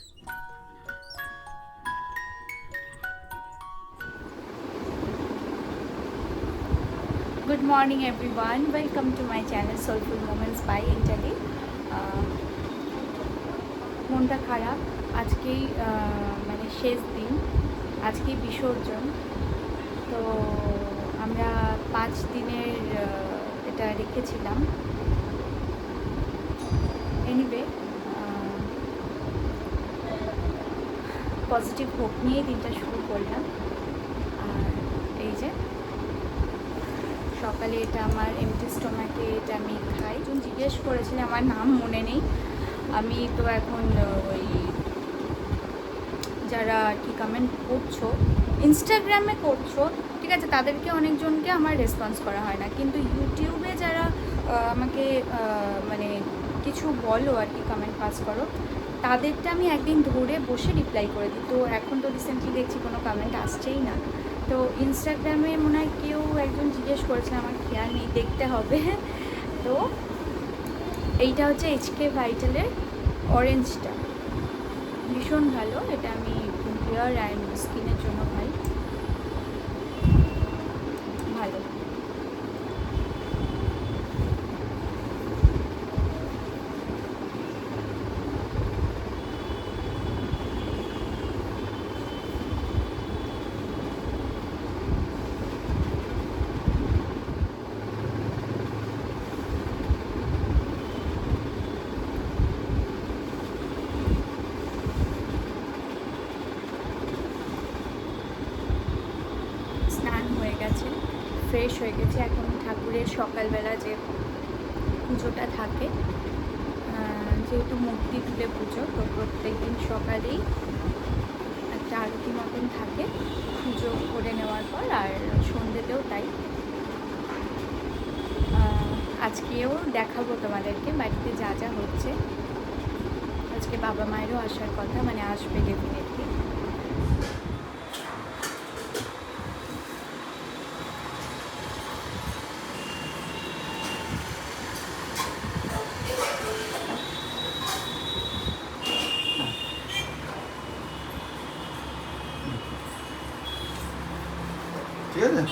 Good morning everyone, welcome to my channel Soulful Moments by Anjali. মনটা খারাপ আজকেই, মানে শেষ দিন, আজকেই বিসর্জন। তো আমরা 5 দিনের এটা রেখেছিলাম। এনিওয়ে, পজিটিভ হোপ নিয়ে দিনটা শুরু করলাম। আর এই যে সকালে এটা আমার এমটি স্টোমাকে এটা আমি খাই। একজন জিজ্ঞেস করেছিলেন, আমার নাম মনে নেই। আমি তো এখন ওই যারা কি কমেন্ট করছো ইনস্টাগ্রামে করছো, ঠিক আছে, তাদেরকে অনেকজনকে আমার রেসপন্স করা হয় না, কিন্তু ইউটিউবে যারা আমাকে মানে কিছু বলো আর কি, কমেন্ট পাস করো, তাদেরটা আমি একদিন ধরে বসে রিপ্লাই করে দিই। তো এখন তো রিসেন্টলি দেখছি কোনো কমেন্ট আসছেই না। তো ইনস্টাগ্রামে মনে হয় কেউ একজন জিজ্ঞেস করেছিল, আমার খেয়াল নেই, দেখতে হবে। তো এইটা হচ্ছে এইচকে ভাইটালের অরেঞ্জটা, ভীষণ ভালো। এটা আমি হেয়ার অ্যান্ড স্কিনের জন্য ভাই ভালো। স্নান হয়ে গেছে, ফ্রেশ হয়ে গেছে। এখন ঠাকুরের সকালবেলা যে পুজোটা থাকে, যেহেতু মূর্তি তুলে পুজো, তো প্রত্যেক দিন সকালেই একটা আরতি মতন থাকে পুজো করে নেওয়ার পর, আর সন্ধ্যেতেও তাই। আজকেও দেখাবো তোমাদেরকে বাড়িতে যা যা হচ্ছে। আজকে বাবা মায়েরও আসার কথা, মানে আসবে ডেফিনেটলি। ঠিক আছে।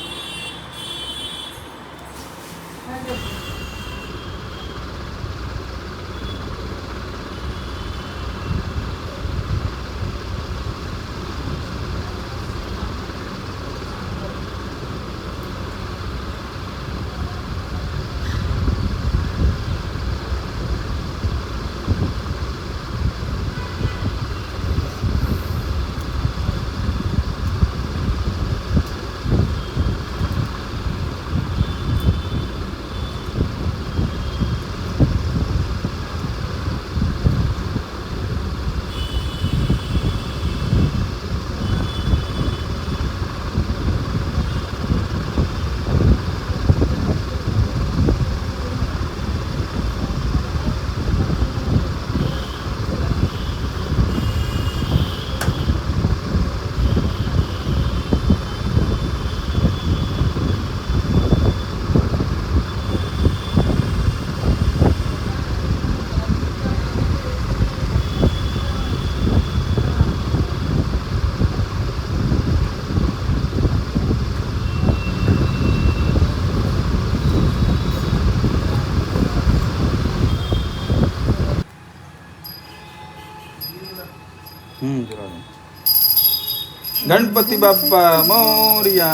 गणपति बाप्पा मोरिया,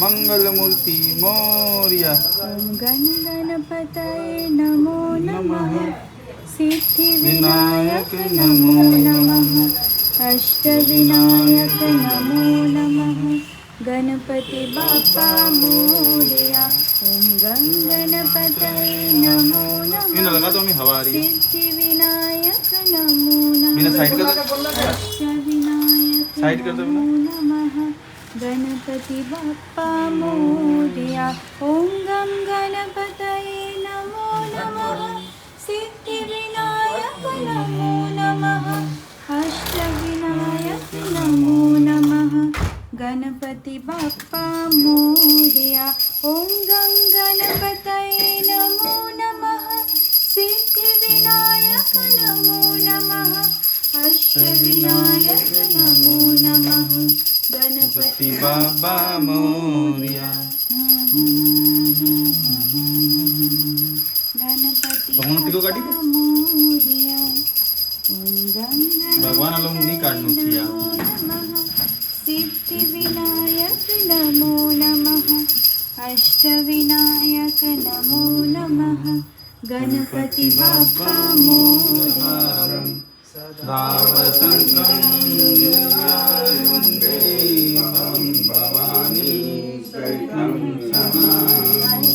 मंगल मूर्ति मोरिया। ओम गण गणपतये नमो नमः, सिद्धि विनायक नमो नमः, अष्ट विनायक नमो नमः, गणपति बाप्पा मोरिया। ओम गण गणपतये नमो नमः, सिद्धि विनायक नमो नमः, अष्ट विनायक नमो नमः, गणपति बाप्पा मोरिया। ओम गं गणपतये नमो नमः, सिद्धि विनायक नमो नमः, अष्ट विनायक नमो नमः, गणपति बाप्पा मोरिया। ओम गं गणपतये नमो नमः, सिद्धि विनायक नमो नमः, अष्ट अष्टविनायक नमो नमः गणपति बाबा मोरिया गणपति कौन तिको काटी बाबा मोरिया ओम गं भगवान लोग नहीं काटनो चाहिए सिद्धिविनायक नमो नमः अष्टविनायक नमो नमः गणपति बाप्पा मोरिया रामचंद्रं वन्दे भवानी सहितं समानि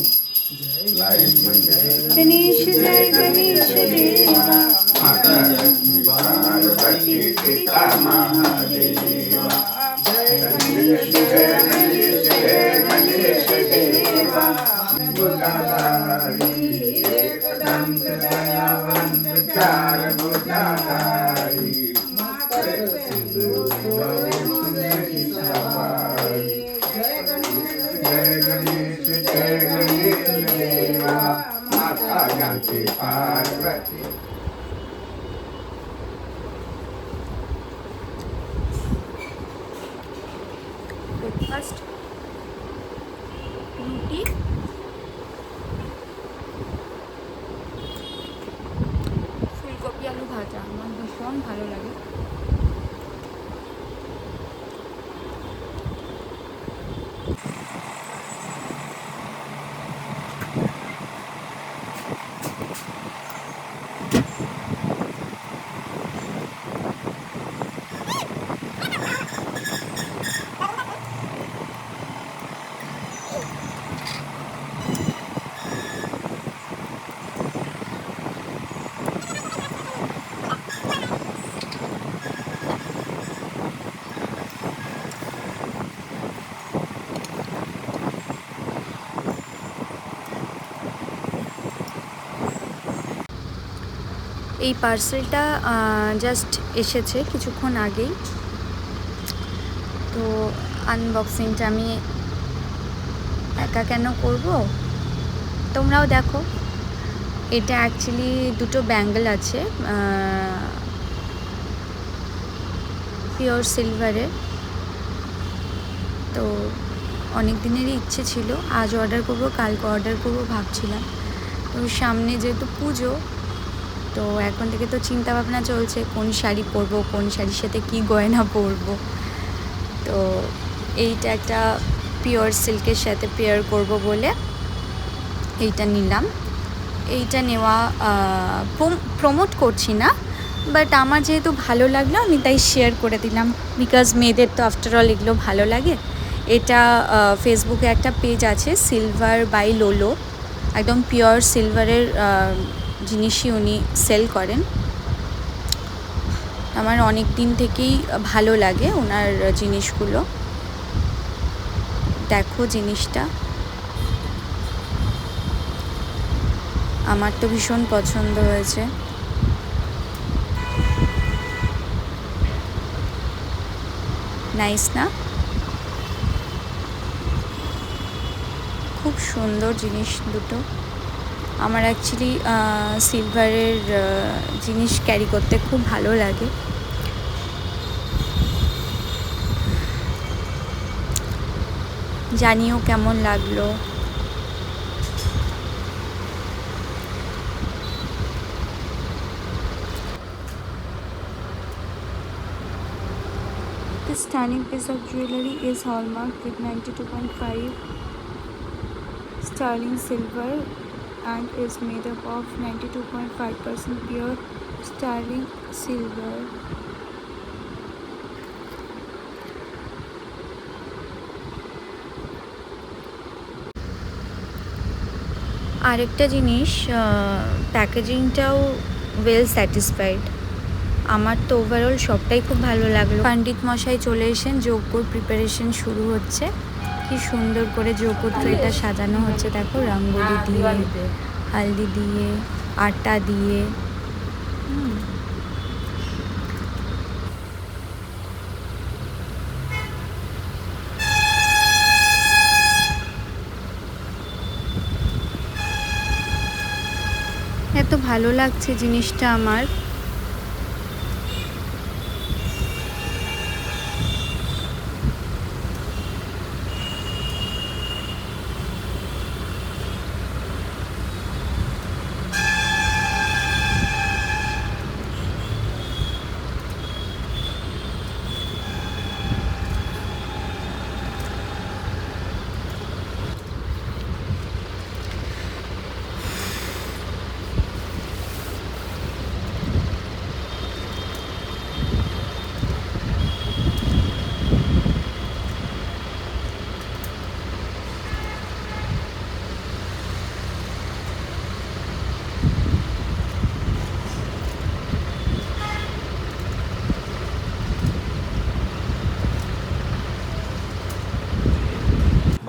गणेश जय गणेश देवा माता जय पार्वती पिता महादेवा जय गणेश जय गणेश जय गणेश देवा बुलाधारी एकदंत दयावंत चार बुलाधारी जय गणेश जय गणेश देवा माता जानकी पार्वती ब्रेकफास्ट রুটি ফুলকপি আলু ভাজা আমার ভীষণ ভালো লাগে। এই পার্সেলটা জাস্ট এসেছে কিছুক্ষণ আগেই, তো আনবক্সিংটা আমি একা কেন করব, তোমরাও দেখো। এটা অ্যাকচুয়ালি দুটো ব্যাঙ্গেল আছে পিওর সিলভারের, তো অনেক দিনেরই ইচ্ছে ছিল আজ অর্ডার করব কালকে অর্ডার করব ভাবছিলাম। তো সামনে যেহেতু পুজো, তো এখন থেকে তো চিন্তা ভাবনা চলছে কোন শাড়ি পরবো, কোন শাড়ির সাথে কী গয়না পরবো। তো এইটা একটা পিওর সিল্কের সাথে পেয়ার করব বলে এইটা নিলাম। এইটা নেওয়া প্রমোট করছি না, বাট আমার যেহেতু ভালো লাগলো আমি তাই শেয়ার করে দিলাম, বিকজ মেয়েদের তো আফটারঅল এগুলো ভালো লাগে। এটা ফেসবুকে একটা পেজ আছে সিলভার বাই লোলো, একদম পিওর সিলভারের জিনিসই উনি সেল করেন। আমার অনেক দিন থেকেই ভালো লাগে ওনার জিনিসগুলো। দেখো জিনিসটা আমার তো ভীষণ পছন্দ হয়েছে। নাইস না? খুব সুন্দর জিনিস দুটো। আমার অ্যাকচুয়ালি সিলভারের জিনিস ক্যারি করতে খুব ভালো লাগে। জানিও কেমন লাগলো। This stunning piece of jewelry is hallmarked with 92.5 sterling silver and is made up of 92.5% pure sterling silver. আরেকটা জিনিস, প্যাকেজিংটাও ওয়েল স্যাটিসফাইড। আমার তো ওভারঅল সবটাই খুব ভালো লাগলো। পণ্ডিত মশাই চলে এসেছেন, যজ্ঞর প্রিপারেশন শুরু হচ্ছে। কি সুন্দর করে যজ্ঞর ট্রেটা সাজানো হচ্ছে, দেখো রঙ্গোলি দিয়ে, হলদি দিয়ে, আটা দিয়ে। এত ভালো লাগছে জিনিসটা আমার।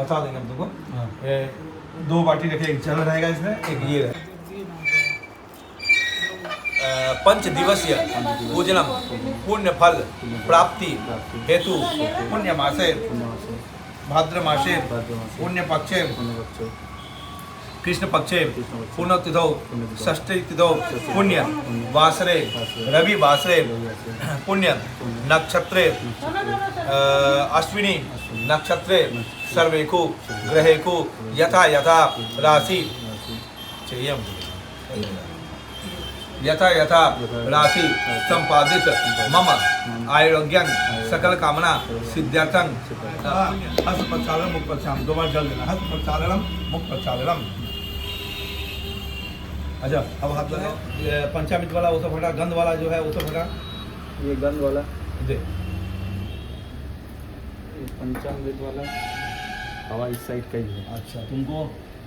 बता देंगे हम तुमको। 2 बाटी रखे, एक जल रहेगा इसमें, एक ये रहेगा। पंच दिवसीय पूजनम पुण्य फल प्राप्ति हेतु पुण्य मासे भाद्र मासे पुण्य पक्षे कृष्ण पक्षे पुण्यतिथौ षष्ठी तिथौ पुण्य वासरे रवि वासरे पुण्य नक्षत्रे अश्विनी नक्षत्रे सर्वेकु ग्रहेकु यथा यथा राशि चाहिए यथा यथा राशि संपादित मम आरोग्यं सकल कामना सिद्ध्यर्थं हस्त प्रक्षालनम मुख प्रक्षालनम 2 बार जल देना हस्त प्रक्षालनम मुख प्रक्षालनम। अच्छा अब हाथ लगाओ। ये पंचामृत वाला वो सब हटा, गंध वाला जो है वो सब हटा। ये गंध वाला दे ये पंचामृत वाला हवा इस साइड का ही है। अच्छा तुमको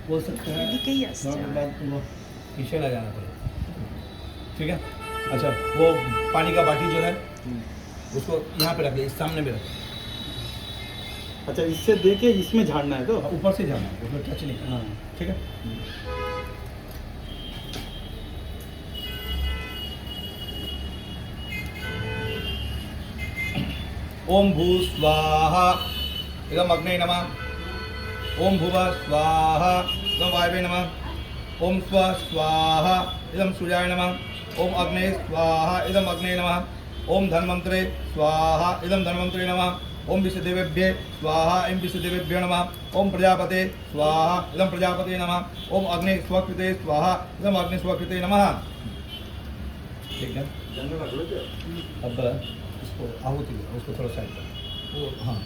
बोल सकते हैं तुमको पीछे ले जाना पड़ेगा, ठीक है। अच्छा वो पानी का बाटी जो है उसको यहाँ पे रख ले, इस सामने में रख। अच्छा इससे दे के इसमें झाड़ना है तो ऊपर से जाना है, उसमें टच नहीं करना, हाँ ठीक है। ओम भू स्वाहा इदम अग्ने नमः। ओम भुव स्वाहा इदम वायवे नमः। ओम स्व स्वाहा इदम सूर्याय नमः। ओम अग्ने स्वाहा इदम अग्ने नमः। ओम धन्वंतरे स्वाहा इदम धन्वंतरे नमः। ओम विष्णुदेवेभ्ये स्वाहा इदं विष्णुदेवेभ्यो नमः। ओम प्रजापते स्वाहा इदं प्रजापते नमः। ओम अग्ने स्वकृते स्वाहा इदं अग्ने स्वकृते नमः। ठीक है, अब उसको आहुति दो, उसको थोड़ा साइड कर वो। हाँ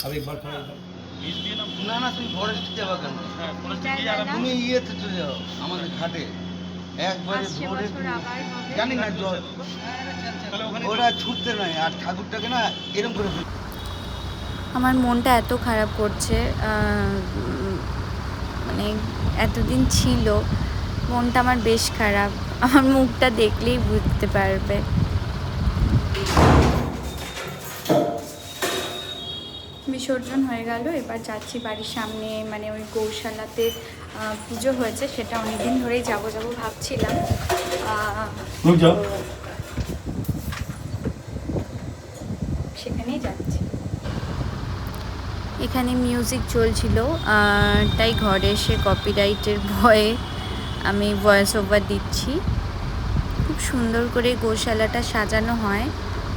अब एक बार थोड़ा इधर। না না তুমি ফরেস্টে যাবা কেন? তুমি ইয়েতে চলে যাও আমাদের ঘাটে একবারে ভোরে জানি না জল ওরা ছুটতে নাই আর ঠাকুরটাকে না এরকম করে আমার মনটা এত খারাপ করছে, মানে এতদিন ছিল মনটা আমার বেশ খারাপ, আমার মুখটা দেখলেই বুঝতে পারবে। বিসর্জন হয়ে গেল, এবার যাচ্ছি বাড়ির সামনে, মানে ওই গৌশালাতে পুজো হয়েছে, সেটা অনেকদিন ধরেই যাবো ভাবছিলাম। সেখানেই যাচ্ছি। এখানে মিউজিক চলছিল, তাই ঘরে এসে কপিরাইটের ভয়ে আমি ভয়েস ওভার দিচ্ছি। খুব সুন্দর করে গৌশালাটা সাজানো হয়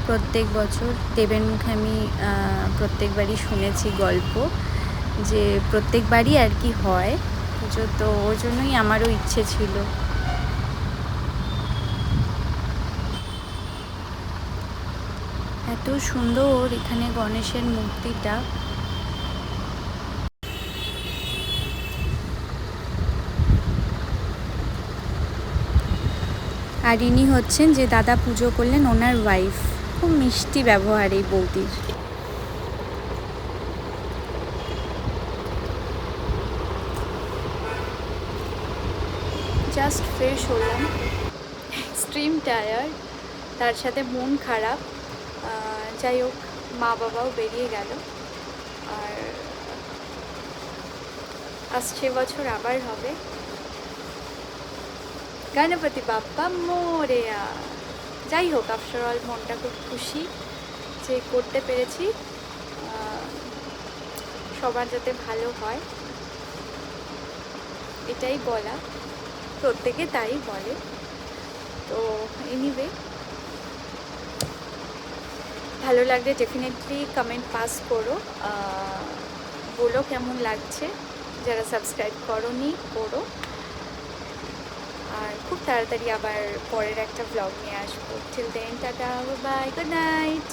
প্রত্যেক বছর। দেবের মুখে আমি প্রত্যেকবারই শুনেছি গল্প যে প্রত্যেকবারই আর কি হয় পুজো, তো ওই জন্যই আমারও ইচ্ছে ছিল। এত সুন্দর এখানে গণেশের মূর্তিটা। আর ইনি হচ্ছেন যে দাদা পুজো করলেন, ওনার ওয়াইফ। খুব মিষ্টি ব্যবহার এই বৌদির। জাস্ট ফ্রেশ হলাম, এক্সট্রিম টায়ার্ড, তার সাথে মন খারাপ। যাই হোক, মা বাবাও বেরিয়ে গেল, আর আসছে বছর আবার হবে। গণপতি বাপ্পা মোরেয়া। যাই হোক, আফটার অল মনটা খুব খুশি যে করতে পেরেছি, সবার যাতে ভালো হয় এটাই বলা, প্রত্যেকে তাই বলে। তো এনিওয়ে, ভালো লাগলে ডেফিনেটলি কমেন্ট পাস করো, বলো কেমন লাগছে। যারা সাবস্ক্রাইব করোনি করো। আর খুব তাড়াতাড়ি আবার পরের একটা ব্লগ নিয়ে আসবো। Till then tata, bye, good night.